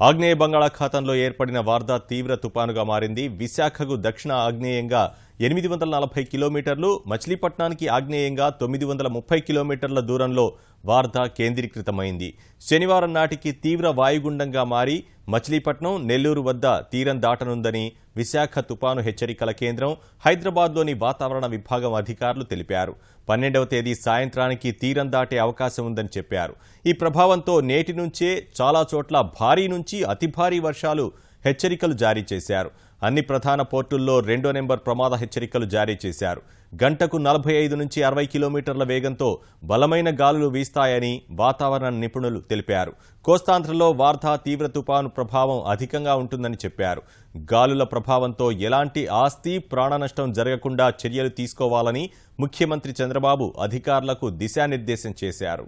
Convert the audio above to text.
ఆగ్నేయ బంగాళాఖాతంలో ఏర్పడిన వార్దా తీవ్ర తుపానుగా మారింది. విశాఖకు దక్షిణ ఆగ్నేయంగా 840 కిలోమీటర్లు, మచిలీపట్నానికి ఆగ్నేయంగా 930 కిలోమీటర్ల దూరంలో వార్దా కేంద్రీకృతమైంది. శనివారం నాటికి తీవ్ర వాయుగుండంగా మారి మచిలీపట్నం, నెల్లూరు వద్ద తీరం దాటనుందని విశాఖ తుపాను హెచ్చరికల కేంద్రం, హైదరాబాద్లోని వాతావరణ విభాగం అధికారులు తెలిపారు. 12వ తేదీ సాయంత్రానికి తీరం దాటే అవకాశం ఉందని చెప్పారు. ఈ ప్రభావంతో నేటి నుంచే చాలా చోట్ల భారీ నుంచి అతి భారీ వర్షాలు హెచ్చరికలు జారీ చేశారు. అన్ని ప్రధాన పోర్టుల్లో 2వ నెంబర్ ప్రమాద హెచ్చరికలు జారీ చేశారు. గంటకు 45 నుంచి 60 కిలోమీటర్ల వేగంతో బలమైన గాలులు వీస్తాయని వాతావరణ నిపుణులు తెలిపారు. కోస్తాంధ్రలో వార్దా తీవ్ర తుపాను ప్రభావం అధికంగా ఉంటుందని చెప్పారు. గాలుల ప్రభావంతో ఎలాంటి ఆస్తి, ప్రాణ నష్టం జరగకుండా చర్యలు తీసుకోవాలని ముఖ్యమంత్రి చంద్రబాబు అధికారులకు దిశానిర్దేశం చేశారు.